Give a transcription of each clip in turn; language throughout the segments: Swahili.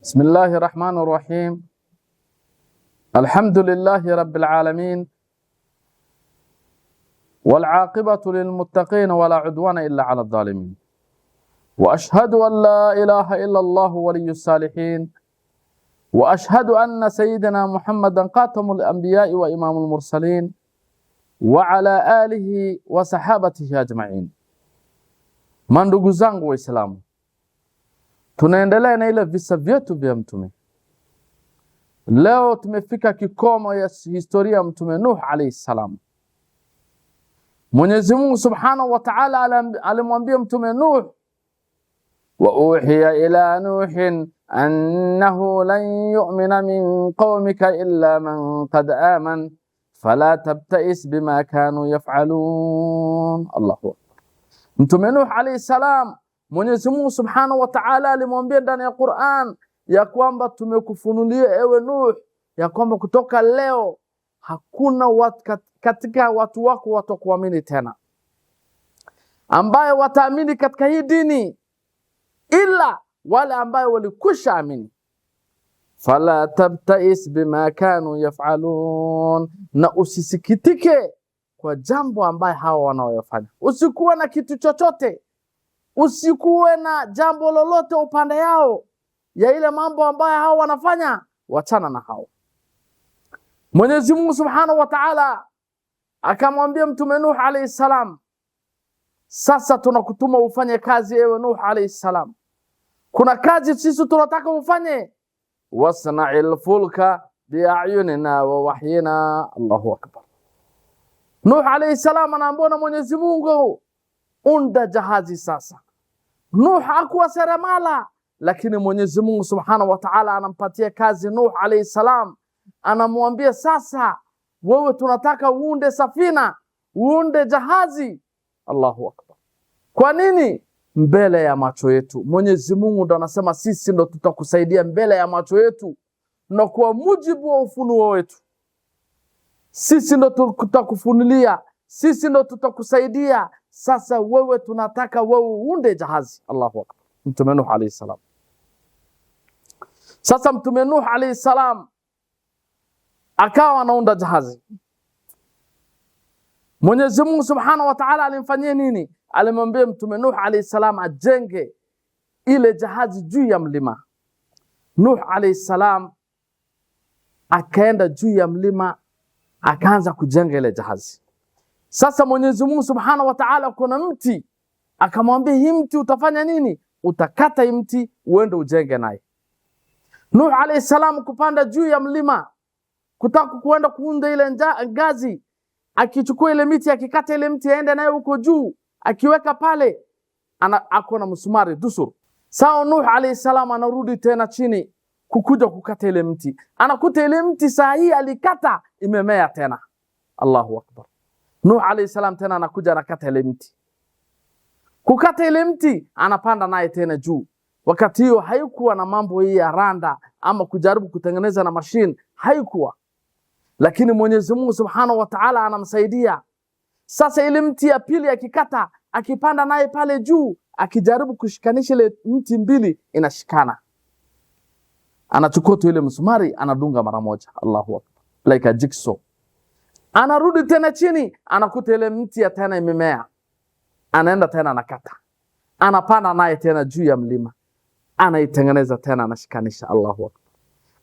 بسم الله الرحمن الرحيم. الحمد لله رب العالمين، والعاقبة للمتقين ولا عدوان إلا على الظالمين، وأشهد أن لا إله إلا الله ولي الصالحين، وأشهد أن سيدنا محمدا خاتم الأنبياء وإمام المرسلين وعلى آله وصحابته أجمعين. Mandugu zangu Waislamu, tunaendelea na ile visa vyetu vya mtume. Leo tumefika kikomo ya historia ya mtume Nuh alayhi salam. Mwenyezi Mungu Subhanahu wa Ta'ala alimwambia mtume Nuh, wa uhiya ila Nuhin annahu lan yu'mina min qawmika illa man qad aman fala tabta'is bima kanu yaf'alun. Allahu Akbar. Mtume Nuh alayhi salam, Mwenyezi Mungu Subhanahu wa Ta'ala alimwambia ndani ya Qur'an ya kwamba tumekufunulia ewe Nuh ya kwamba kutoka leo hakuna katika watu wako watakuamini tena, ambaye wataamini katika hii dini ila wale ambaye walikwisha amini. Fala tabtais bima kanu yaf'alun, na usisikitike kwa jambo ambaye hawa wanaoyafanya. Usikuwe na kitu chochote, usikuwe na jambo lolote upande yao ya ile mambo ambayo hao wanafanya, wachana na hao. Mwenyezi Mungu Subhanahu wa Ta'ala akamwambia mtume Nuh alayhi salam, sasa tunakutuma ufanye kazi ewe Nuh alayhi salam. Kuna kazi sisi tunataka ufanye, wasna'il fulka bi'ayunina wa wahyina. Allahu Akbar. Nuh alayhi salam anaambiwa na Mwenyezi Mungu, unda jahazi sasa. Nuh hakuwa seremala, lakini Mwenyezi Mungu Subhanahu wa Ta'ala anampatia kazi Nuh alayhi salam. Anamwambia sasa, wewe tunataka uunde safina, uunde jahazi. Allahu Akbar. Kwa nini? Mbele ya macho yetu. Mwenyezi Mungu ndo anasema sisi ndo tutakusaidia mbele ya macho yetu, na kwa mujibu wa ufunuo wetu. Sisi ndo tutakufunulia, sisi ndo tutakusaidia. Sasa wewe tunataka wewe uunde jahazi. Allahu Akbar. Mtume Nuh alayhi salam. Sasa mtume Nuh alayhi salam akawa anaunda jahazi. Mwenyezi Mungu Subhanahu wa Ta'ala alimfanyia nini? Alimwambia mtume Nuh alayhi salam ajenge ile jahazi juu ya mlima. Nuh alayhi salam akaenda juu ya mlima, akaanza kujenga ile jahazi. Sasa Mwenyezi Mungu Subhanahu wa Ta'ala kuna mti, akamwambia hii mti utafanya nini? Utakata hii mti uende ujenge naye. Nuh alayhi salam kupanda juu ya mlima, kutaka kuenda kuunda ile ngazi, akichukua ile miti, akikata ile mti aende naye huko juu, akiweka pale, ako na msumari dusur. Sawa, Nuh alayhi salam anarudi tena chini kukuja kukata ile mti. Anakuta ile mti saa hii alikata imemea tena. Allahu Akbar. Nuh alayhi salam tena anakuja anakata ile mti. Kukata ile mti anapanda naye tena juu. Wakati hiyo haikuwa na mambo hii ya randa ama kujaribu kutengeneza na machine, haikuwa. Lakini Mwenyezi Mungu Subhanahu wa Ta'ala anamsaidia. Sasa ile mti ya pili akikata, akipanda naye pale juu, akijaribu kushikanisha ile mti mbili inashikana. Anachukua tu ile msumari anadunga mara moja. Allahu Akbar. Like a jigsaw. Anarudi tena chini, anakuta ile mti ya tena imemea. Anaenda tena anakata. Anapanda naye tena juu ya mlima. Anaitengeneza tena anashikanisha. Allahu Akbar.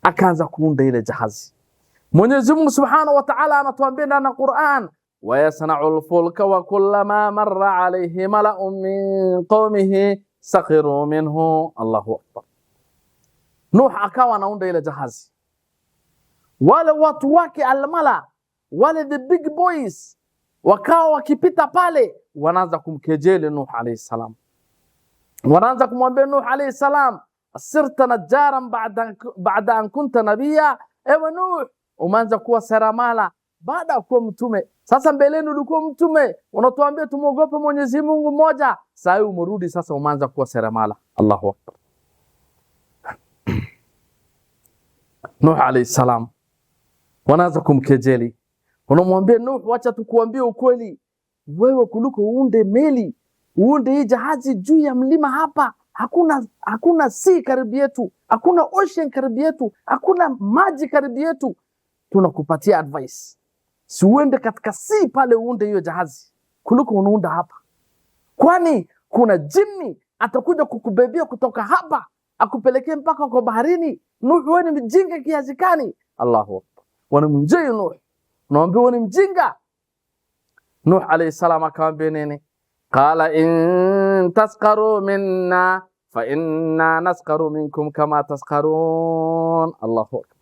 Akaanza kuunda ile jahazi. Mwenyezi Mungu Subhanahu wa Ta'ala anatuambia ndani ya Qur'an, wa yasna'ul fulka wa kullama marra alayhi mala'un min qawmihi sakhiru minhu. Allahu Akbar. Nuh akawa anaunda ile jahazi. Wale watu wake almala, wale the big boys, wakawa wakipita pale, wanaanza kumkejeli Nuh alayhi salam. Wanaanza kumwambia Nuh alayhi salam, asirta najaran ba'da an kunta nabiyya. Ewe Nuh, umeanza kuwa saramala baada ya kuwa mtume. Sasa mbeleni ulikuwa mtume, unatuambia tumuogope Mwenyezi Mungu mmoja. Sasa umerudi sasa umeanza kuwa saramala. Allahu Akbar. Nuh alayhi salam wanaanza kumkejeli. Wanamwambia Nuh, wacha tukuambie ukweli. Wewe kuliko uunde meli, uunde hii jahazi juu ya mlima hapa, hakuna sea karibu yetu, hakuna ocean karibu yetu, hakuna maji karibu yetu. Tunakupatia advice, si uende katika sea pale uunde hiyo jahazi kuliko unaunda hapa, kwani kuna jini atakuja kukubebea kutoka hapa akupelekee mpaka kwa baharini. Nuh, wewe ni mjinga kiasi gani? Allahu akbar. Wanamjia Nuh, naambia wewe ni mjinga. Nuh alayhi salam akamwambia nini? Qala in taskaru minna fa inna naskaru minkum kama taskarun. Allahu akbar.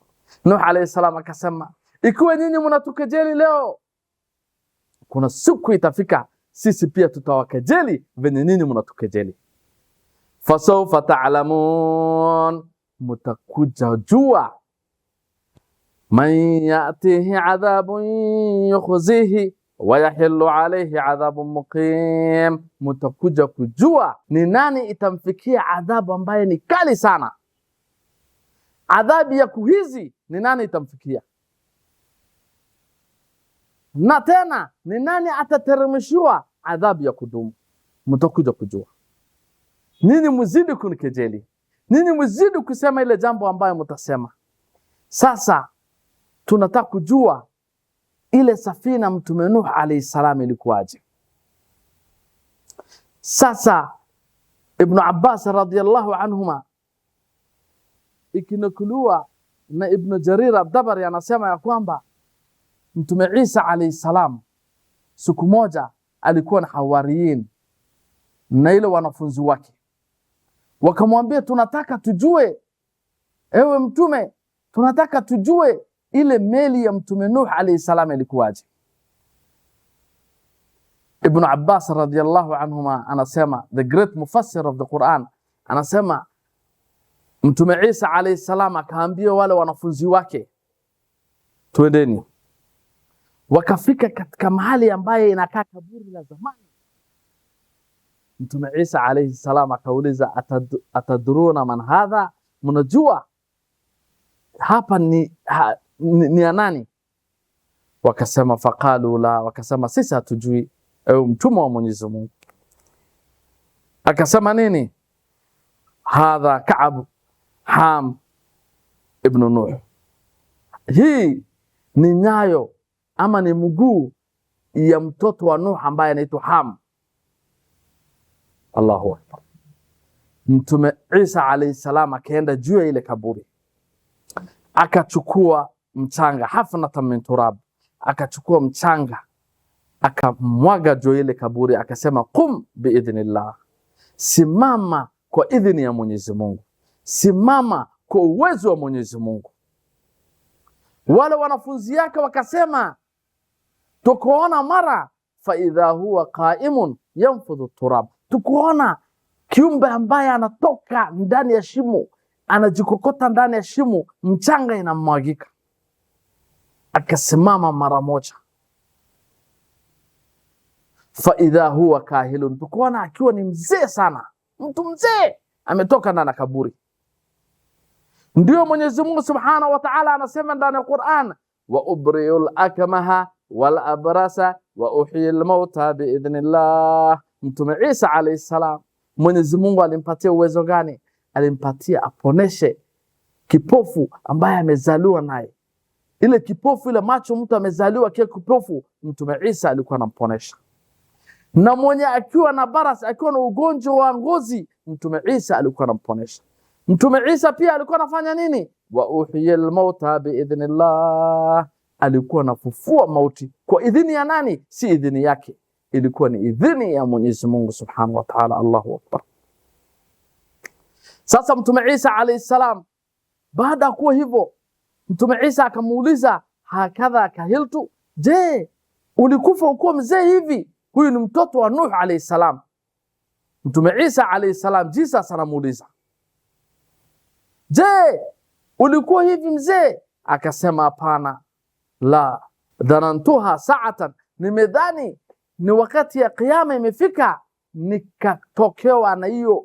Nuh alayhi salam akasema, ikiwa nyinyi mnatukejeli leo, kuna siku itafika sisi pia tutawakejeli venye nyinyi mnatukejeli. Fasawfa ta'lamun, mutakuja jua. Man ya'tihi adhabun yukhzihi wa yahillu alayhi adhabun muqim, mutakuja kujua ni nani itamfikia adhabu ambaye ni kali sana. Adhabu ya kuhizi ni nani itamfikia, na tena ni nani atateremshiwa adhabu ya kudumu. Mtakuja kujua. Nini mzidi kunikejeli, nini mzidi kusema ile jambo ambayo mtasema. Sasa tunataka kujua ile safina Mtume Nuh alayhi salam ilikuwaje. Sasa Ibn Abbas radhiyallahu anhuma ikinukuliwa na Ibn Jarir ad-Dabari anasema ya kwamba Mtume Isa alayhi salam siku moja alikuwa na hawariyin na ile wanafunzi wake, wakamwambia, tunataka tujue, ewe mtume, tunataka tujue ile meli ya Mtume Nuh alayhi salam ilikuwaje. Ibn Abbas radhiyallahu anhuma anasema, the great mufassir of the Quran, anasema Mtume Isa alayhi salam akaambia wale wanafunzi wake, twendeni. Wakafika katika mahali ambaye inakaa kaburi la zamani. Mtume Isa alayhi salam akauliza, atadruna man hadha, mnajua hapa ni nani? Wakasema, faqalu la, wakasema sisi hatujui, ewe mtume wa Mwenyezi Mungu. Akasema nini? Hadha Ka'b Ham ibn Nuh, hii ni nyayo ama ni mguu ya mtoto wa Nuh ambaye anaitwa Ham. Allahu akbar. Mtume Isa alayhi salam akaenda juu ya ile kaburi, akachukua mchanga, hafnatan min turab, akachukua mchanga akamwaga juu ya ile kaburi, akasema, qum biidhnillah, simama kwa idhini ya Mwenyezi Mungu, simama kwa uwezo wa Mwenyezi Mungu. Wale wanafunzi yake wakasema, tukuona mara fa idha huwa qa'imun yanfudhu turab, tukuona kiumbe ambaye anatoka ndani ya shimo, anajikokota ndani ya shimo, mchanga inamwagika. Akasimama mara moja. Fa idha huwa kahilun, tukuona akiwa ni mzee sana, mtu mzee ametoka ndani ya kaburi. Ndio Mwenyezi Mungu Subhanahu wa Ta'ala anasema ndani ya Qur'an, wa ubri'ul akmaha wal abrasa wa uhyil mauta biidhnillah. Mtume Isa alayhi salam, Mwenyezi Mungu alimpatia uwezo gani? Alimpatia aponeshe kipofu ambaye amezaliwa naye. Ile kipofu, ile macho mtu amezaliwa kia kipofu, Mtume Isa alikuwa anamponesha. Na mwenye akiwa na baras, akiwa na ugonjwa wa ngozi, Mtume Isa alikuwa anamponesha. Mtume Isa pia alikuwa anafanya nini? Wa uhyil mauta biidhnillah, alikuwa anafufua mauti kwa idhini ya nani? Si idhini yake, ilikuwa ni idhini ya Mwenyezi Mungu Subhanahu wa Ta'ala. Allahu akbar. Sasa Mtume Isa alayhi salam, baada kuwa hivyo, Mtume Isa akamuuliza, hakadha kahiltu, je, ulikufa ukiwa mzee hivi? Huyu ni mtoto wa Nuh alayhi salam. Mtume Isa alayhi salam, Jesus anamuuliza, je, ulikuwa hivi mzee? Akasema, hapana, la dhanantuha sa'atan, nimedhani ni wakati ya kiyama imefika, nikatokewa na hiyo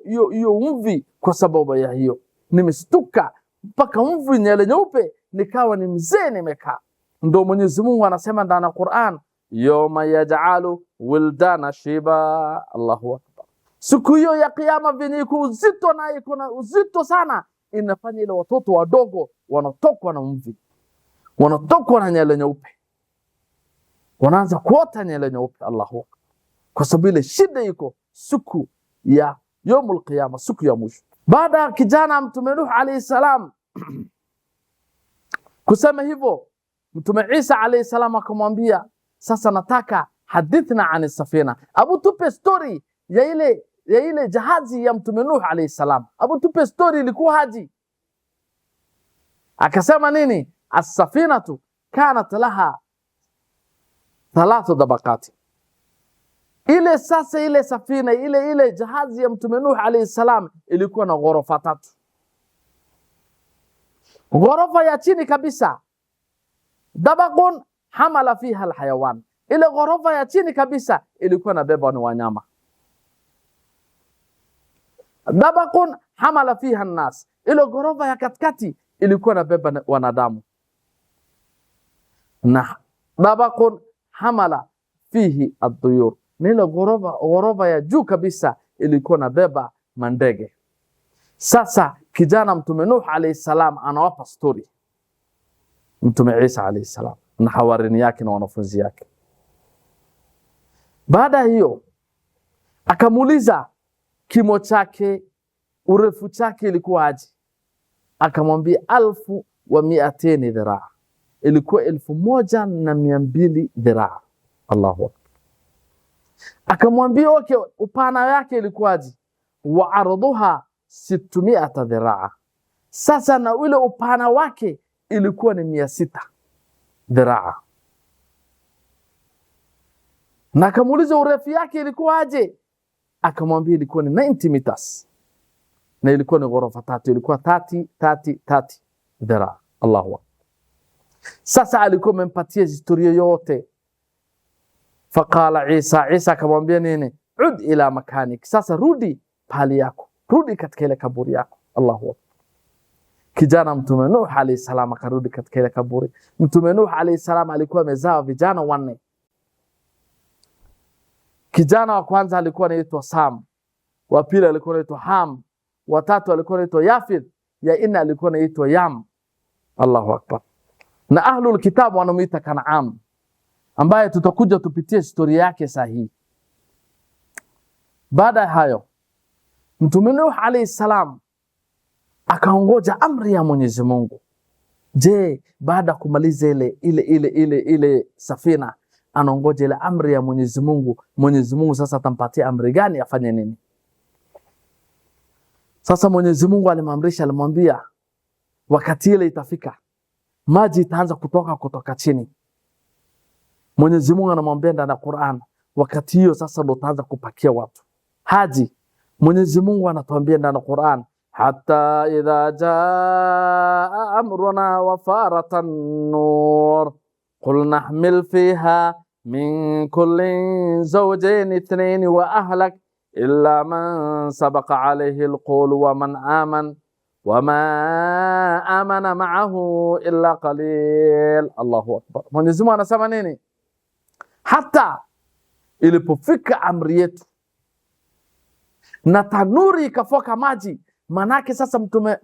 mvi. Kwa sababu ya hiyo nimestuka mpaka mvi nyele nyeupe, nikawa ni mzee nimekaa. Ndio Mwenyezi Mungu anasema ndani ya Qur'an, yawma yaj'alu wildana shiba. Allahu akbar. Siku hiyo ya kiyama venye iko uzito na iko na uzito sana, inafanya ile watoto wadogo wanatokwa na mvi, wanatokwa na nywele nyeupe, wanaanza kuota nywele nyeupe. Allahu akbar. Kwa sababu ile shida iko siku ya yaumul qiyama, siku ya mwisho. Baada ya kijana Mtume Nuh alayhi salam kusema hivyo, Mtume Isa alayhi salam akamwambia, sasa nataka hadithna ani safina, abu tupe story ya ile jahazi ya Mtume Nuh alayhi salam, abu tupe story ilikuwa haji. Akasema nini? As-safinatu kanat laha 3 dabaqati. Ile sasa ile safina ile jahazi ya Mtume Nuh alayhi salam ilikuwa na ghorofa 3. Ghorofa ya chini kabisa, dabaqun hamala fiha alhayawan, ile ghorofa ya chini kabisa ilikuwa na beba ni wanyama. Dabaqun hamala fiha an-nas, ile ghorofa ya katikati ilikuwa na beba wanadamu. Na dabaqun hamala fihi ad-duyur, ile ghorofa ya juu kabisa ilikuwa na beba mandege. Sasa kijana Mtume Nuh alayhi salam anawapa story Mtume Isa alayhi salam na hawarini yake na wanafunzi yake. Baada hiyo akamuuliza kimo chake, urefu chake ilikuwa aje? Akamwambia 1200 dhiraa, ilikuwa 1200 dhiraa. Allahu akbar. Akamwambia okay, upana yake ilikuwa aje? Wa arduha 600 dhiraa. Sasa na ule upana wake ilikuwa ni 600 dhiraa. Na akamuuliza urefu yake ilikuwa aje? Akamwambia ilikuwa ni 90 meters. Na ilikuwa ni ghorofa 3, ilikuwa 30 dhiraa. Allahu akbar. Sasa alikuwa amempatia historia yote. Faqala Isa akamwambia nini? Ud ila makanik, sasa rudi pahali yako, rudi katika ile kaburi yako. Allahu akbar. Kijana Mtume Nuh alayhi salam akarudi katika ile kaburi. Mtume Nuh alayhi salam alikuwa amezaa vijana 4. Kijana wa kwanza alikuwa anaitwa Sam, wa pili alikuwa anaitwa Ham, wa tatu alikuwa anaitwa Yafith, ya nne alikuwa anaitwa Yam. Allahu akbar. Na ahlul kitab wanamuita Kanaan, ambaye tutakuja tupitie historia yake sahihi. Baada ya hayo Mtume Nuh alayhi salam akaongoja amri ya Mwenyezi Mungu. Je, baada kumaliza ile safina, anaongoja ile amri ya Mwenyezi Mungu. Mwenyezi Mungu sasa atampatia amri gani, afanye nini? Sasa Mwenyezi Mungu alimamrisha, alimwambia wakati ile itafika, maji itaanza kutoka chini. Mwenyezi Mungu anamwambia ndani ya Qur'an, wakati hiyo sasa ndo utaanza kupakia watu haji. Mwenyezi Mungu anatuambia ndani ya Qur'an, hatta idha jaa amruna wa faratan nur qul nahmil fiha min kullin zawjayn ithnayn wa ahlak illa man sabaqa alayhi alqawl wa man aman wama amana ma'ahu illa qalil. Allahu akbar. Mwenyezi Mungu anasema nini? Hata ilipofika amri yetu na tanuri ikafoka maji, manake sasa Mtume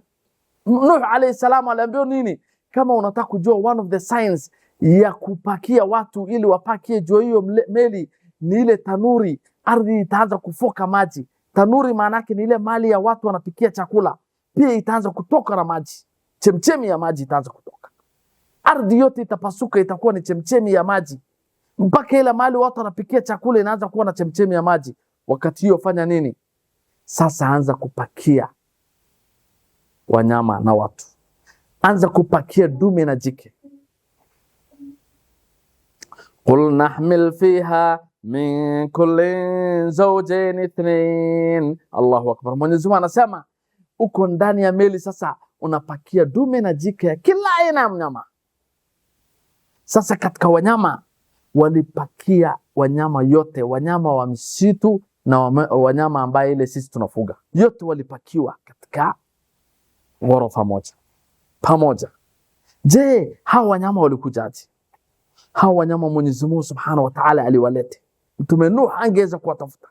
Nuh alayhi salam aliambiwa nini? Kama unataka kujua one of the signs ya kupakia watu ili wapakie juu hiyo meli, ni ile tanuri, ardhi itaanza kufoka maji. Tanuri manake ni ile mali ya watu wanapikia chakula, pia itaanza kutoka na maji, chemchemi ya maji itaanza kutoka. Ardhi yote itapasuka, itakuwa ni chemchemi ya maji, mpaka ile mali watu wanapikia chakula inaanza kuwa na chemchemi ya maji. Wakati hiyo fanya nini? Sasa anza kupakia wanyama na watu, anza kupakia dume na jike. Qul nahmil fiha min kulli zawjayn ithnain. Allahu akbar. Mwenyezi Mungu anasema uko ndani ya meli sasa unapakia dume na jike ya kila aina ya mnyama. Sasa katika wanyama walipakia wanyama yote, wanyama wa msitu na wanyama ambaye ile sisi tunafuga, yote walipakiwa katika ghorofa moja pamoja. Je, hawa wanyama walikujaje? Hawa wanyama Mwenyezi Mungu Subhanahu wa Ta'ala aliwalete. Mtume Nuh angeweza kuwatafuta,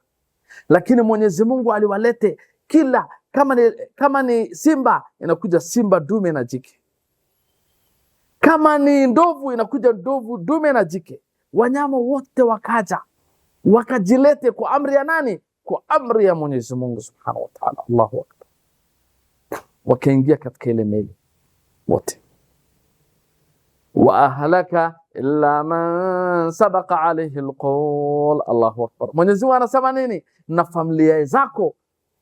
Lakini Mwenyezi Mungu aliwalete kila, kama ni simba inakuja simba dume na jike, kama ni ndovu inakuja ndovu dume na jike. Wanyama wote wakaja wakajilete kwa amri ya nani? Kwa amri ya Mwenyezi Mungu Subhanahu wa Ta'ala. Allahu Akbar. Wakaingia katika ile meli wote. Wa ahlaka illa man sabaqa alayhi alqawl. Allahu Akbar. Mwenyezi Mungu anasema nini? Na familia zako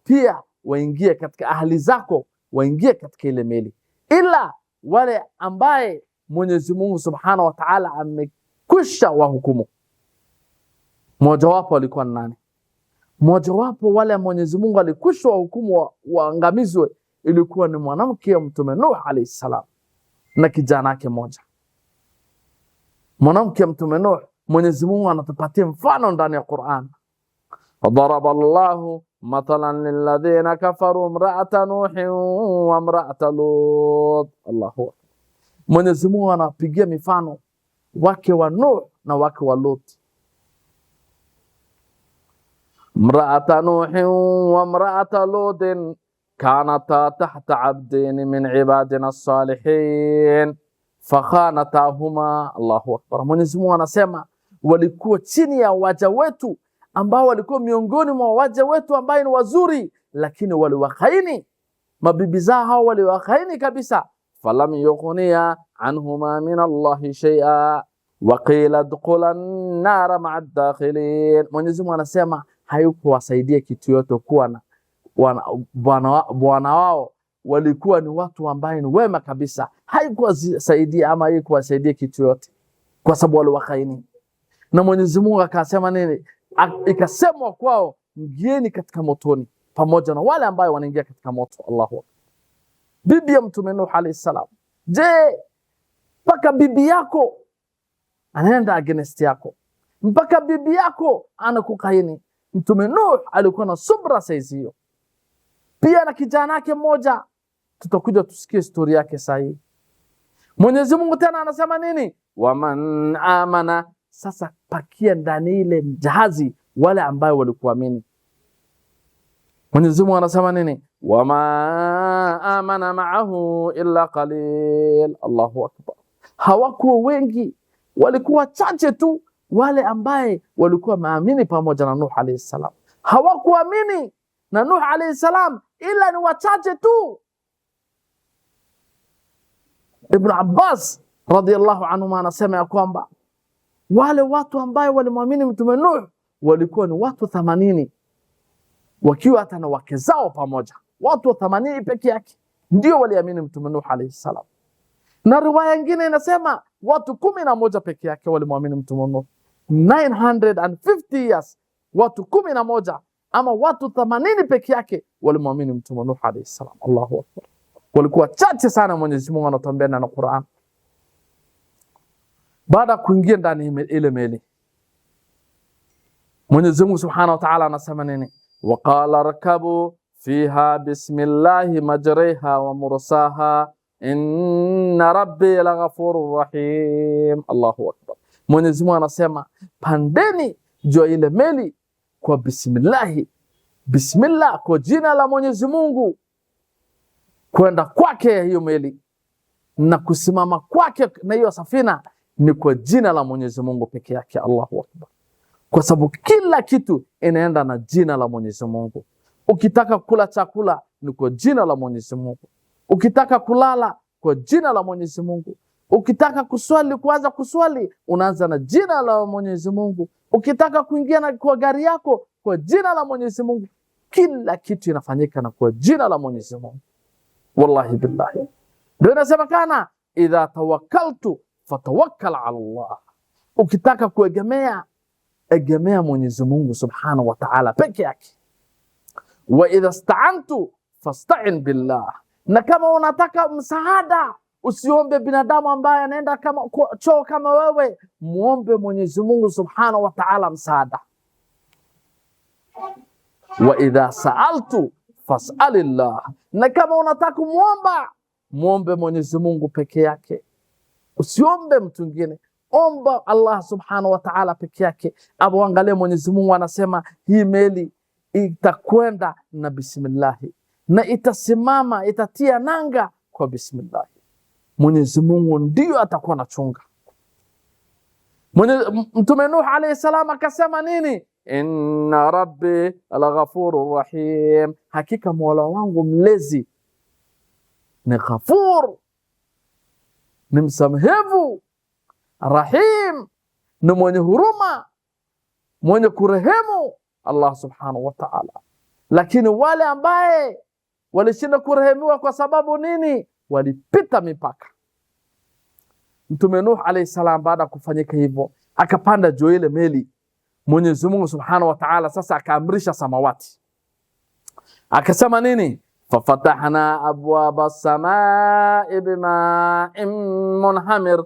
pia waingie katika, ahli zako waingie katika ile meli, ila wale ambaye Mwenyezi Mungu Subhanahu wa Ta'ala amekwisha wahukumu. Mmoja wapo alikuwa nani? Mmoja wapo wale Mwenyezi Mungu alikwisha wahukumu waangamizwe, ilikuwa ni mwanamke Mtume Nuh alayhi salam na kijana wake mmoja. Mwanamke Mtume Nuh, Mwenyezi Mungu anatupatia mfano ndani ya Qur'an. Daraba Allahu matalan lilladhina kafaru imra'ata Nuhin wa imra'ata Lut. Allahu Akbar. Mwenyezi Mungu anapigia mifano wake wa Nuh na wake wa Lut. Imra'ata Nuhin wa imra'ata Lut kanata tahta 'abdayn min 'ibadina as-salihin fakhanatahuma. Allahu Akbar. Mwenyezi Mungu anasema walikuwa chini ya waja wetu ambao walikuwa miongoni mwa waja wetu ambao ni wazuri, lakini waliwakhaini mabibi zao, hao waliwakhaini kabisa. Falam yughniya anhuma min Allahi shay'a wa qila dkhula an-nar ma'a ad-dakhilin. Mwenyezi Mungu anasema haikuwasaidia kitu yote kuwa na bwana wao walikuwa ni watu ambao ni wema kabisa, haikuwasaidia ama haikuwasaidia kitu yote kwa sababu waliwakhaini. Na Mwenyezi Mungu akasema nini? Ikasemwa kwao, ingieni katika motoni pamoja na wale ambao wanaingia katika moto. Allahu Akbar. Bibi ya Mtume Nuh alayhi salam, je, mpaka bibi yako anaenda against yako, mpaka bibi yako anakukaini? Mtume Nuh alikuwa na subra saizi hiyo, pia na kijana wake mmoja. Tutakuja tusikie historia yake sahihi. Mwenyezi Mungu tena anasema nini? Waman amana. Sasa pakia ndani ile jahazi wale ambao walikuamini. Mwenyezi Mungu anasema nini? Wama amana ma'ahu illa qalil. Allahu Akbar. Hawakuwa wengi, walikuwa chache tu wale ambaye walikuwa maamini pamoja na Nuh alayhi salam. Hawakuamini na Nuh alayhi salam ila ni wachache tu. Ibn Abbas radiyallahu anhu anasema ya kwamba wale watu ambao walimwamini Mtume Nuh walikuwa ni watu 80, wakiwa hata na wake zao pamoja. Watu 80 peke yake ndio waliamini Mtume Nuh alayhi salam. Na riwaya nyingine inasema watu 11 peke yake walimwamini Mtume Nuh. 950 years, watu 11 ama watu 80 peke yake walimwamini Mtume Nuh alayhi salam. Allahu Akbar. Walikuwa chache sana. Mwenyezi Mungu anatuambia na Qur'an. Baada kuingia ndani ile meli, Mwenyezi Mungu Subhanahu wa Ta'ala anasema nini? Waqala rakabu fiha bismillahi majriha wa mursaha inna rabbi laghafurur rahim. Allahu Akbar. Mwenyezi Mungu anasema pandeni juu ile meli kwa bismillahi, bismillah, kwa jina la Mwenyezi Mungu. Kwenda kwake hiyo meli na kusimama kwake na hiyo safina ni kwa jina la Mwenyezi Mungu peke yake. Allahu Akbar. Kwa sababu kila kitu inaenda na jina la Mwenyezi Mungu. Ukitaka kula chakula ni kwa jina la Mwenyezi Mungu. Ukitaka kulala kwa jina la Mwenyezi Mungu. Ukitaka kuswali, kuanza kuswali unaanza na jina la Mwenyezi Mungu. Ukitaka kuingia na kwa gari yako kwa jina la Mwenyezi Mungu. Kila kitu inafanyika na kwa jina la Mwenyezi Mungu. Wallahi billahi. Ndio inasema kana idha tawakkaltu fatawakkal ala Allah. Ukitaka kuegemea, egemea Mwenyezi Mungu Subhanahu wa Ta'ala peke yake. Wa idha sta'antu fasta'in billah. Na kama unataka msaada, usiombe binadamu ambaye anaenda kama choo kama wewe, muombe Mwenyezi Mungu Subhanahu wa Ta'ala msaada. Wa idha sa'altu fas'alillah. Na kama unataka muomba, muombe Mwenyezi Mungu peke yake. Usiombe mtu mwingine. Omba Allah Subhanahu wa Ta'ala peke yake. Abu angalia Mwenyezi Mungu anasema hii meli itakwenda na bismillah, na itasimama, itatia nanga kwa bismillah. Mwenyezi Mungu ndio atakuwa anachunga. Mtume Nuh alayhi salam akasema nini? Inna rabbi al-ghafurur rahim, hakika Mola wangu mlezi ni ghafur, ni msamehevu, rahim, ni mwenye huruma, mwenye kurehemu Allah subhanahu wa ta'ala. Lakini wale ambaye walishinda kurehemiwa kwa sababu nini? Walipita mipaka. Mtume Nuh alayhi salam baada kufanyika hivyo akapanda juu ile meli. Mwenyezi Mungu subhanahu wa ta'ala sasa akaamrisha samawati, akasema nini? Fafatahna abwaba as-samaa'i bima'in munhamir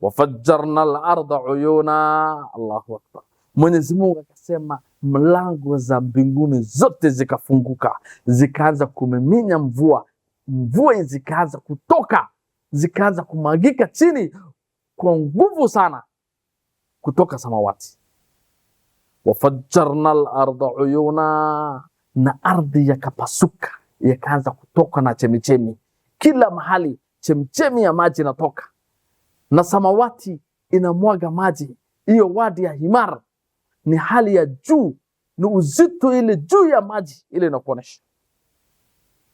wafajjarna al-arda uyuna. Allahu akbar. Mwenyezi Mungu akasema mlango za mbinguni zote zikafunguka, zikaanza kumiminya mvua, mvua zikaanza kutoka, zikaanza kumagika chini kwa nguvu sana kutoka samawati. Wafajjarna al-arda uyuna, na ardhi yakapasuka, yakaanza kutoka na chemichemi kila mahali, chemichemi ya maji inatoka, na samawati inamwaga maji. Hiyo wadi ya Himar ni hali ya juu, ni uzito ile juu ya maji ile inakuonesha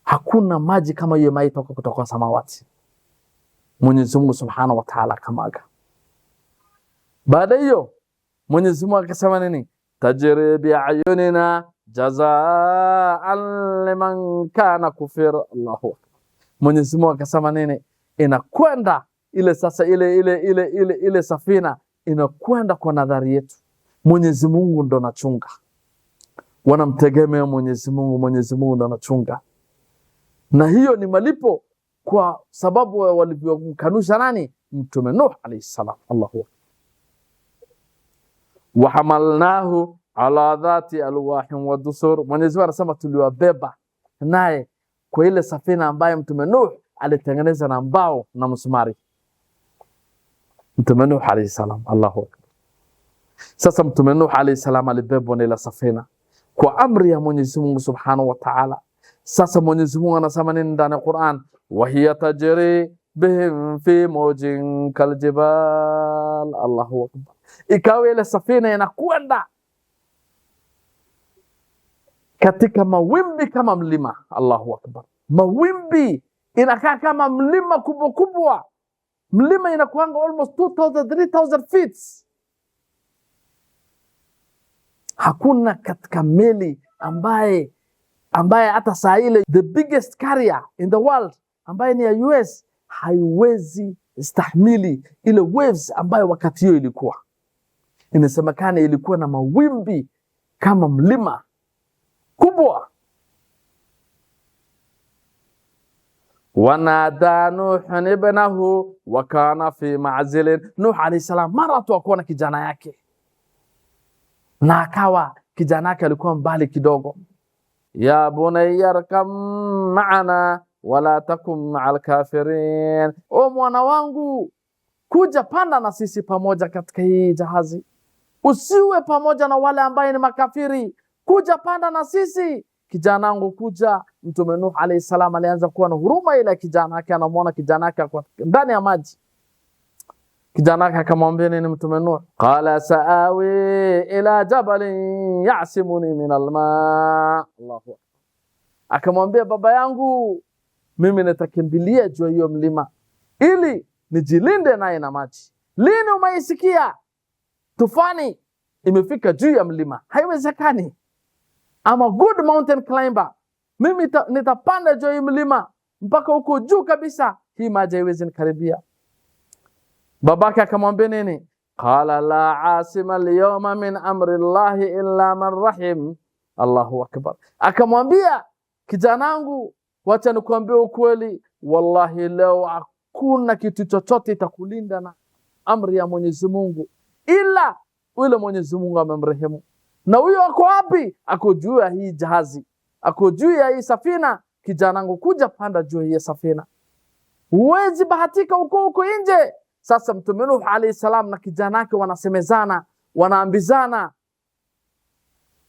hakuna maji kama hiyo maji toka kutoka samawati. Mwenyezi Mungu subhanahu wa ta'ala kamaga. Baada hiyo Mwenyezi Mungu akasema nini? Tajri bi'ayunina jazaan liman kana kufir. Allahu akbar. Mwenyezi Mungu akasema nini? Inakwenda ile sasa ile safina inakwenda kwa nadhari yetu. Mwenyezi Mungu ndo anachunga, wanamtegemea Mwenyezi Mungu, Mwenyezi Mungu ndo anachunga. Na hiyo ni malipo kwa sababu walivyomkanusha nani? Mtume Nuh alayhi salam. Allahu akbar. Wa hamalnahu ala dhati alwahin wa dusur. Mwenyezi Mungu anasema tuliwabeba naye kwa ile safina ambayo Mtume Nuh alitengeneza na mbao na msumari. Mtume Nuh alayhi salam. Allahu akbar. Sasa Mtume Nuh alayhi salam alibebwa na ile safina kwa amri ya Mwenyezi Mungu subhanahu wa ta'ala. Sasa Mwenyezi Mungu anasema nini ndani ya Qur'an? Wa hiya tajri bihim fi mawjin kaljibal. Allahu akbar. Ikawa ile safina inakwenda katika mawimbi kama mlima. Allahu akbar. Mawimbi inakaa kama mlima kubwa kubwa. Mlima inakuanga almost 2000 3000 feet. Hakuna katika meli ambaye hata saa ile the biggest carrier in the world ambaye ni ya US haiwezi stahimili ile waves ambayo wakati hiyo ilikuwa. Inasemekana ilikuwa na mawimbi kama mlima kubwa. Wanada Nuh ibnahu wa kana fi ma'zilin. Nuh alayhi salam mara tu akaona kijana yake, na akawa kijana yake alikuwa mbali kidogo. Ya bunayya arkam ma'ana wala takum ma'al kafirin. O mwana wangu, kuja panda na sisi pamoja katika hii jahazi, usiwe pamoja na wale ambao ni makafiri. Kuja panda na sisi. Kijana wangu kuja. Mtume Nuh alayhi salam alianza kuwa na huruma ile kijana yake, anamuona kijana yake kwa ndani ya maji. Kijana yake akamwambia nini Mtume Nuh? Qala saawi ila jabalin ya'simuni min alma. Allahu akbar. Akamwambia baba yangu, mimi nitakimbilia juu hiyo mlima ili nijilinde naye na maji. Lini umeisikia tufani imefika juu ya mlima? Haiwezekani. I'm a good mountain climber. Mimi nitapanda juu ya mlima mpaka huko juu kabisa, hii maji haiwezi nikaribia. Babake akamwambia nini? Qala la asima al-yawma min amri Allahi illa man rahim. Allahu akbar. Akamwambia kijanangu, wacha nikuambie ukweli, wallahi leo hakuna kitu chochote itakulinda na amri ya Mwenyezi Mungu ila yule Mwenyezi Mungu amemrehemu. Na huyo ako wapi? Ako juu ya hii jahazi, ako juu ya hii safina. Kijanangu, kuja panda juu ya hii safina, huwezi bahatika huko nje. Sasa Mtume Nuh alayhi salam na kijana wake wanasemezana, wanaambizana,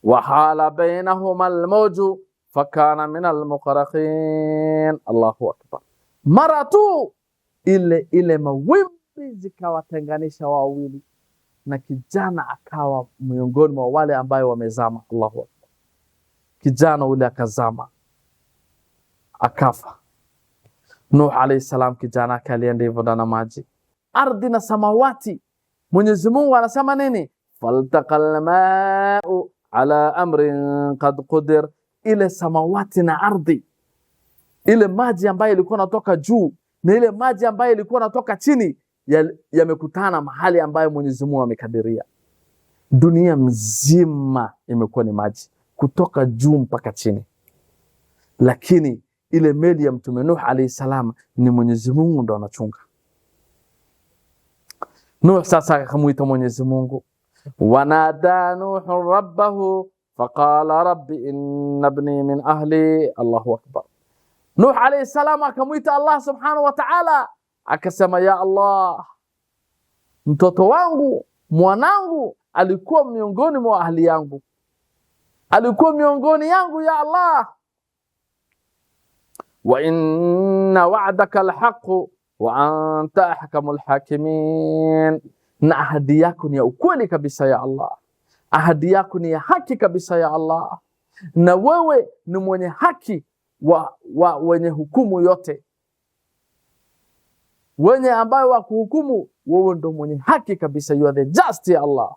وحال بينهما الموج فكان من المغرقين. الله أكبر. Mara tu ile mawimbi zikawatenganisha wawili, na kijana akawa miongoni mwa wale ambao wamezama. Allahu Akbar. Kijana ule akazama, akafa. Nuh alayhi salam, kijana akalienda hivyo ndani ya maji. Ardhi na samawati, Mwenyezi Mungu anasema nini? Faltaqal ma'u ala amrin qad qudir. Ile samawati na ardhi, ile maji ambayo ilikuwa natoka juu na ile maji ambayo ilikuwa natoka chini, yamekutana mahali ambayo Mwenyezi Mungu amekadiria. Dunia mzima imekuwa ni maji kutoka juu mpaka chini, lakini ile meli ya Mtume Nuh alayhi salam ni Mwenyezi Mungu ndo anachunga. Nuh sasa akamuita Mwenyezi Mungu, wanada Nuh rabbahu faqala rabbi inna ibni min ahli. Allahu Akbar. Nuh alayhi salam akamuita Allah subhanahu wa ta'ala, akasema ya Allah, mtoto wangu, mwanangu alikuwa miongoni mwa ahli yangu, alikuwa miongoni yangu ya Allah. Wa inna wa'daka alhaq wa anta ahkamul hakimin. Na ahadi yako ni ya ukweli kabisa ya Allah, ahadi yako ni ya haki kabisa ya Allah, na wewe ni mwenye haki wa wenye hukumu yote. Wenye ambayo wa kuhukumu, wewe ndo mwenye haki kabisa. You are the just ya Allah.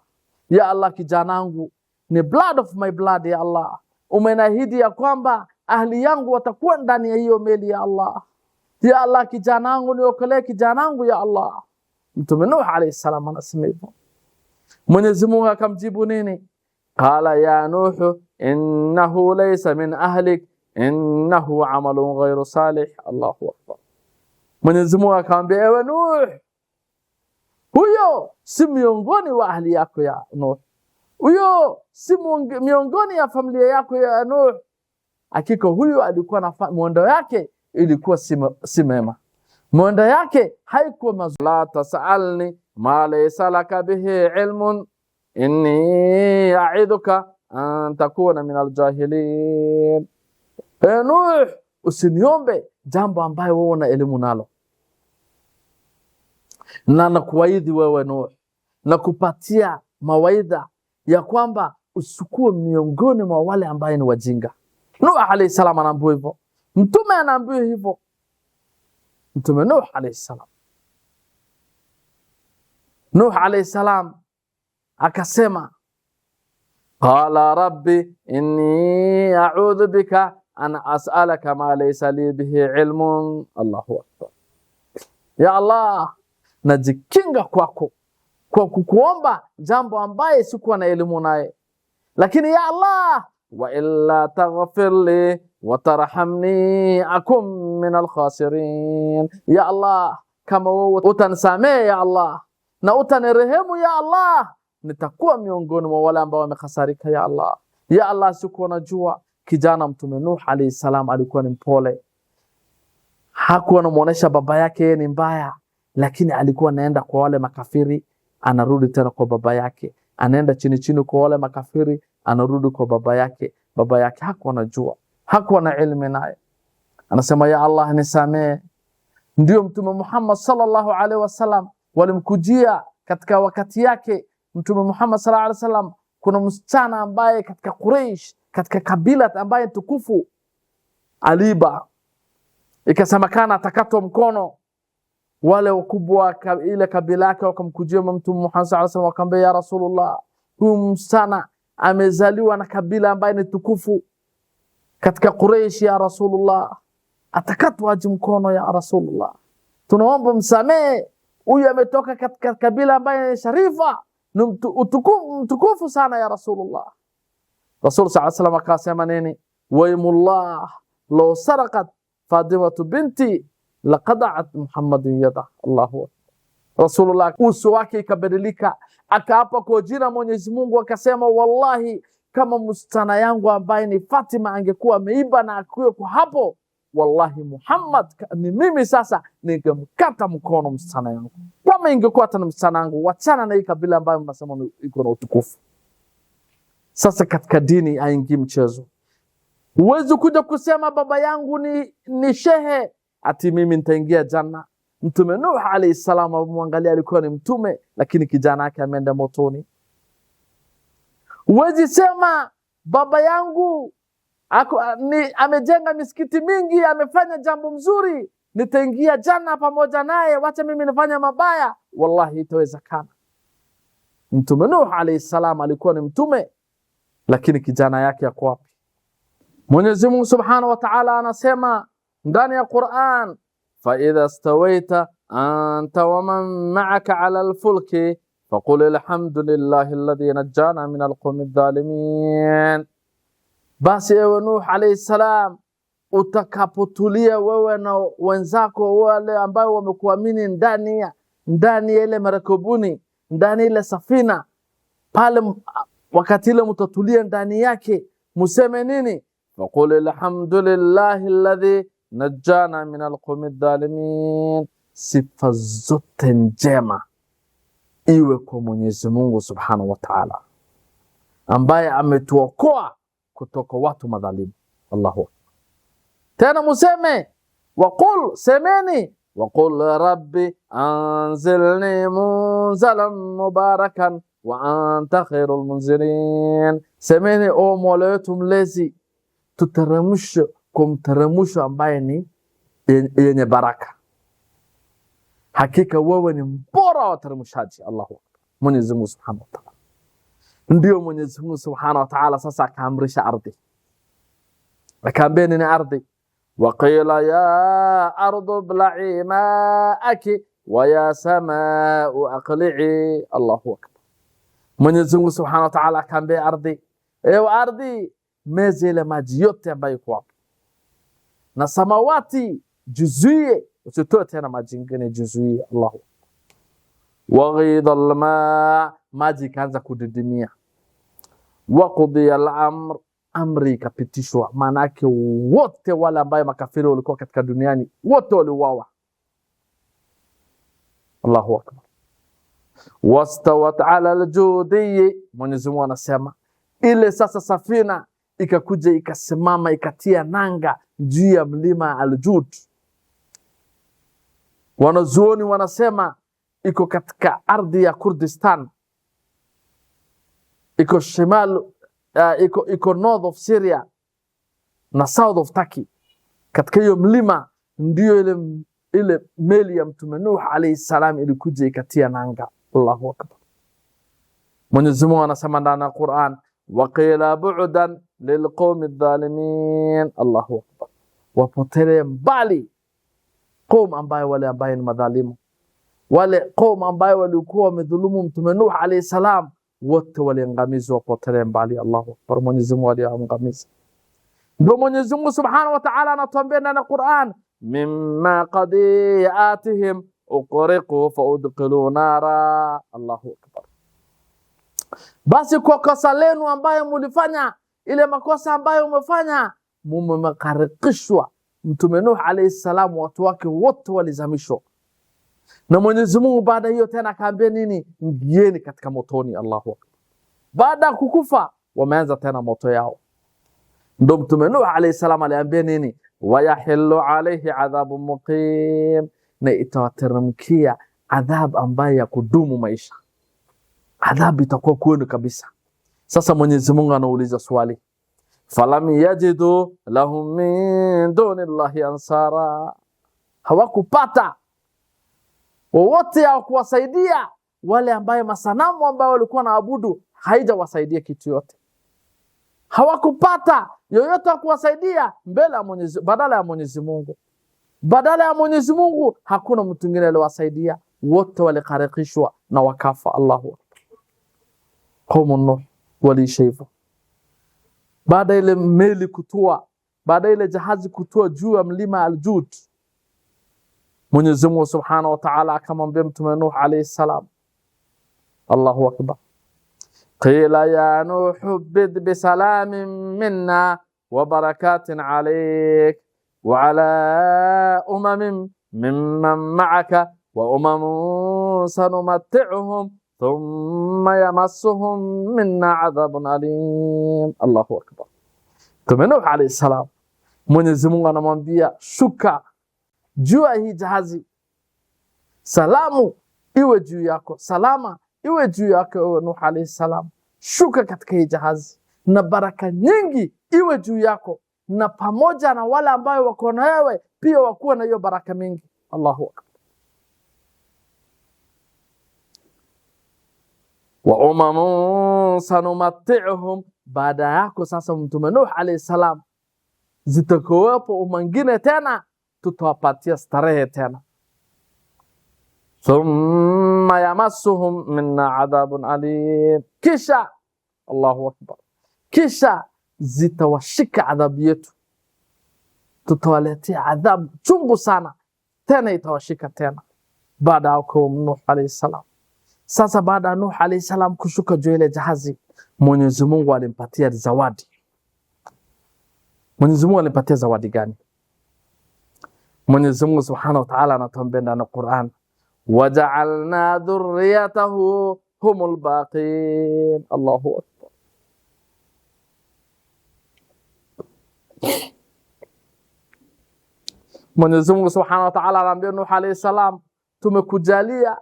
Ya Allah, kijanangu ni blood of my blood ya Allah. Umenahidi ya kwamba ahli yangu watakuwa ndani ya hiyo meli ya Allah. Ya Allah, kijanangu niokolee kijanangu ya Allah. Mtume Nuh alayhi salam anasema hivyo. Mwenyezi Mungu akamjibu nini? Qala ya Nuh innahu laysa min ahlik innahu amalun ghayru salih. Allahu Akbar. Mwenyezi Mungu akamwambia, ewe Nuh, huyo si miongoni wa ahli yako ya Nuh, huyo si miongoni ya familia yako ya Nuh. Hakika huyo alikuwa na mwendo yake ilikuwa si mema, mwendo yake haikuwa mazuri. La tasalni ma laysa laka bihi ilmun inni a'idhuka an takuna min aljahilin. Nuh, usiniombe jambo ambayo wewe una elimu nalo. Na nakuwaidhi wewe Nuh, na kupatia mawaidha ya kwamba usikuwe miongoni mwa wale ambao ni wajinga. Nuh alayhi salam anaambiwa hivyo, mtume anaambiwa hivyo. Mtume Nuh alayhi salam, Nuh alayhi salam akasema, qala rabbi inni a'udhu bika an as'alaka ma laysa li bihi ilmun. Allahu Akbar. Ya Allah, najikinga kwako kwa kukuomba jambo ambaye sikuwa na elimu naye. Lakini ya Allah, wa illa taghfir li wa tarhamni akum min alkhasirin. Ya Allah, kama wewe utanisamehe ya Allah na utanirehemu ya Allah, nitakuwa miongoni mwa wale ambao wamekhasarika ya Allah. Ya Allah, sikuwa najua kijana Mtume Nuh alayhi salam alikuwa ni mpole, hakuwa anamuonesha baba yake ni mbaya, lakini alikuwa anaenda kwa wale makafiri, anarudi tena kwa baba yake, anaenda chini chini kwa wale makafiri, anarudi kwa baba yake. Baba yake hakuwa anajua, hakuwa na ilmu naye. Anasema ya Allah, nisamee. Ndio Mtume Muhammad sallallahu alaihi wasallam walimkujia katika wakati yake Mtume Muhammad sallallahu alaihi wasallam, kuna msichana ambaye katika Quraysh, katika kabila ambaye tukufu aliba, ikasemekana atakatwa mkono. Wale wakubwa ile kabila yake wakamkujia Mtume Muhammad sallallahu alaihi wasallam, wakamwambia ya Rasulullah, huyu msichana amezaliwa na kabila ambaye ni tukufu katika Quraysh, ya Rasulullah, atakatwa aje mkono ya Rasulullah, tunaomba msamehe, huyu ametoka katika kabila ambaye ni sharifa, ni mtukufu sana ya Rasulullah. Rasul sallallahu alaihi wasallam akasema nini? Waymullah law saraqat Fatimatu binti laqada'at Muhammadin yada. Allahu Akbar. Rasulullah uso wake ikabadilika, akaapa kwa jina Mwenyezi Mungu, akasema wallahi, kama msichana yangu ambaye ni Fatima angekuwa ameiba na akiwa kwa hapo, wallahi Muhammad ni mimi sasa ningemkata mkono msichana yangu. Kama ingekuwa tena msichana wangu, wachana na hii kabila ambayo mnasema iko na utukufu. Sasa katika dini haingii mchezo. Huwezi kuja kusema baba yangu ni shehe ati mimi nitaingia janna. Mtume Nuh alayhi salam, muangalia alikuwa ni mtume, lakini kijana yake ameenda motoni. Huwezi sema baba yangu amejenga misikiti mingi, amefanya jambo mzuri, nitaingia janna pamoja naye, wacha mimi nifanye mabaya. Wallahi itawezekana. Mtume Nuh alayhi salam alikuwa ni mtume, lakini kijana yake yako wapi? Mwenyezi Mungu Subhanahu wa Ta'ala anasema ndani ya Qur'an, fa idha stawaita anta wa man ma'aka 'ala al-fulki faqul alhamdulillahi alladhi najjana min al-qawmi adh-dhalimin. Basi ewe Nuh alayhi salam, utakapotulia wewe na wenzako wale ambao wamekuamini ndani ya ile marakubuni, ndani ile safina pale, wakati ile mtatulia ndani yake, museme nini? Faqul alhamdulillahi alladhi najjana min alqawmi adh-dhalimin. Sifa zote njema iwe kwa Mwenyezi Mungu Subhanahu wa Ta'ala, ambaye ametuokoa kutoka watu madhalimu. Allahu tena museme, waqul, semeni, waqul rabbi anzilni munzalan mubarakan wa anta khairul munzirin. Semeni, o Mola wetu mlezi, tuteremshe kwa mteremsho ambaye ni yenye baraka. Hakika wewe ni mbora wa teremshaji. Allahu akbar. Mwenyezi Mungu Subhanahu wa Ta'ala. Ndio Mwenyezi Mungu Subhanahu wa Ta'ala sasa akaamrisha ardhi, akaambia ni ardhi, waqila ya ardu bla'i ma'aki wa ya sama'u aqli'i. Allahu akbar. Mwenyezi Mungu Subhanahu wa Ta'ala akaambia ardhi, ewe ardhi, meze ile maji yote ambayo iko hapo, na samawati juzuie, usitoe tena maji mengine, juzuie. Allahu waghidha alma, maji kaanza kudidimia. Waqudiya al-amr, amri ikapitishwa. Maana yake wote wale ambao makafiri walikuwa katika duniani wote waliuawa. Allahu akbar. Wastawat ala al-judi, Mwenyezi Mungu anasema ile sasa safina ikakuja ikasimama ikatia nanga juu ya mlima al-Jud. Wanazuoni wanasema iko katika ardhi ya Kurdistan, iko shimal, iko north of Syria na south of Turkey. Katika hiyo mlima ndio ile meli ya Mtume Nuh alayhi salam ilikuja ikatia nanga. Allahu akbar. Mwenyezi Mungu anasema ndani ya Qur'an, waqila bu'dan lilqawmi adh-dhalimin. Allahu akbar. Wapotele mbali qaum ambayo wale ambayo ni madhalimu, wale qaum ambayo walikuwa wamedhulumu Mtume Nuh alayhi salam, wote waliangamizwa, wapotele mbali. Allahu akbar. Mwenyezi Mungu aliangamiza. Ndio Mwenyezi Mungu Subhanahu wa Ta'ala anatuambia ndani ya Qur'an, mimma qadiyatihim uqriqu fa udkhilu nara. Allahu akbar. Basi kwa kosa lenu ambayo mulifanya, ile makosa ambayo umefanya, mumekarikishwa. Mtume Nuh alayhi salam watu wake wote walizamishwa. Na Mwenyezi Mungu baada hiyo tena akaambia nini? Ingieni katika motoni. Allahu akbar. Baada kukufa wameanza tena moto yao. Ndio Mtume Nuh alayhi salam aliambia nini? Wayahillu alayhi adhabun muqim, na itawateremkia adhab ambayo ya kudumu maisha. Adhabu itakuwa kwenu kabisa. Sasa Mwenyezi Mungu anauliza swali, falam yajidu lahum min dunillahi ansara, hawakupata wowote ya kuwasaidia wale ambaye masanamu ambao walikuwa naabudu, haijawasaidia kitu yote. Hawakupata yoyote wa kuwasaidia mbele ya Mwenyezi, badala ya Mwenyezi Mungu. Badala ya Mwenyezi Mungu hakuna mtu mwingine aliwasaidia, wote walikarikishwa na wakafa. Allahu akbar. Qaumun Nuh walishaifa. Baada ile meli kutua, baada ile jahazi kutua juu ya mlima al-Jud, Mwenyezi Mungu Subhanahu wa Ta'ala akamwambia Mtume Nuh alayhi salam, Allahu akbar, qila ya Nuh bid bi salamin minna wa barakatin alayk wa ala umamin mimman ma'aka wa umamun sanumatti'uhum thumma yamassuhum minna adhabun alim. Allahu akbar. Mtume Nuh alayhi salam, Mwenyezi Mungu anamwambia shuka juu ya hii jahazi, salamu iwe juu yako, salama iwe juu yako ewe Nuh alayhi salam. Shuka katika hii jahazi na baraka nyingi iwe juu yako, na pamoja na wale ambao wako na wewe pia wakuwa na hiyo baraka mingi. Allahu akbar. Wa umamun sanumatti'uhum, baada yako sasa Mtume Nuh alayhi salam, zitakuwepo umangine tena, tutawapatia starehe tena. Thumma yamassuhum minna adhabun alim, kisha Allahu akbar, kisha zitawashika adhabu yetu, tutawaletea adhabu chungu sana tena, itawashika tena baada yako Nuh alayhi salam. Sasa baada ya Nuh alayhi salam kushuka juu ile jahazi, Mwenyezi Mungu alimpatia zawadi. Mwenyezi Mungu alimpatia zawadi gani? Mwenyezi Mungu Subhanahu wa Ta'ala anatuambia ndani ya Qur'an, waja'alna dhurriyatahu humul baqin. Allahu akbar. Mwenyezi Mungu Subhanahu wa Ta'ala anamwambia Nuh alayhi salam, tumekujalia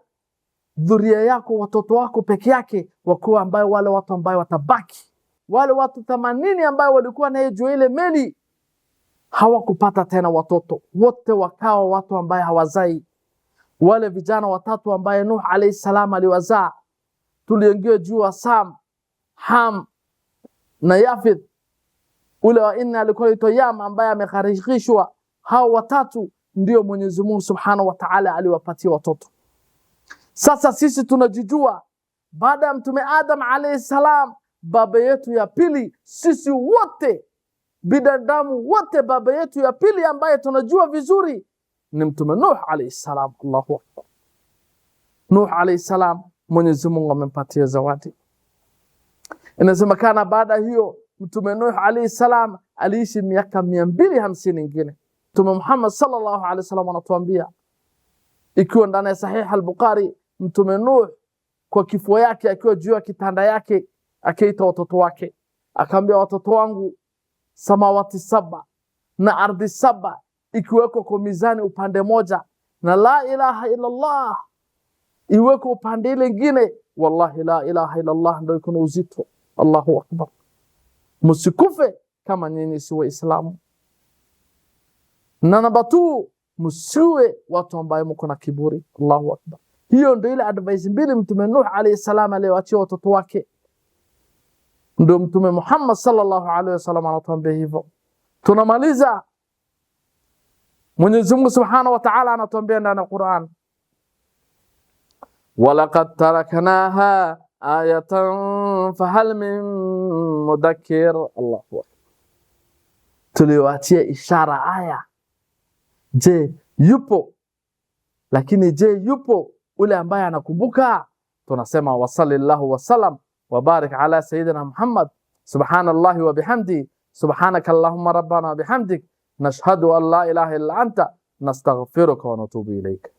dhuria yako, watoto wako peke yake wakuwa ambayo wale watu ambayo watabaki, wale watu 80 ambayo walikuwa na juu ile meli hawakupata tena watoto, wote wakawa watu ambaye hawazai. Wale vijana watatu ambaye Nuh alayhi salam aliwazaa, tuliingia juu wa Sam, Ham na Yafith. Ule wa inna alikuwa ito Yam ambaye amekharishwa. Hao watatu ndio Mwenyezi Mungu Subhanahu wa Ta'ala aliwapatia watoto. Sasa sisi tunajijua baada ya Mtume Adam alayhi salam, baba yetu ya pili, sisi wote binadamu wote, baba yetu ya pili ambaye tunajua vizuri ni Mtume Nuh alayhi salam. Allahu akbar. Nuh alayhi salam, Mwenyezi Mungu amempatia zawadi. Inasemekana baada hiyo Mtume Nuh alayhi salam aliishi miaka 250 nyingine. Mtume Muhammad sallallahu alayhi wasallam anatuambia, ikiwa ndani ya Sahih al-Bukhari, Mtume Nuh kwa kifo yake akiwa juu ya kitanda yake akaita watoto wake, akaambia, watoto wangu, samawati 7 na ardhi 7 ikiweko kwa mizani upande moja, na la ilaha illa Allah iweko upande ile nyingine, wallahi la ilaha illa Allah ndio iko uzito. Allahu akbar. Msikufe kama nyinyi si Waislamu, na nabatu msiwe watu ambao mko na kiburi. Allahu akbar. Hiyo ndio ile advice mbili Mtume Nuh alayhi salam aliyoachia watoto wake. Ndio Mtume Muhammad sallallahu alayhi wasallam anatuambia hivyo. Tunamaliza, Mwenyezi Mungu Subhanahu wa Ta'ala anatuambia ndani ya Qur'an, walaqad taraknaha ayatan fahal min mudakkir. Allahu akbar. Tuliwaachia ishara, aya. Je, yupo? Lakini je, yupo ule ambaye anakumbuka? Tunasema wasallallahu wasallam wa barik ala sayyidina Muhammad, subhanallahi wa bihamdi, subhanaka allahumma rabbana bihamdik, nashhadu an la ilaha illa anta, nastaghfiruka wa natubu ilayk.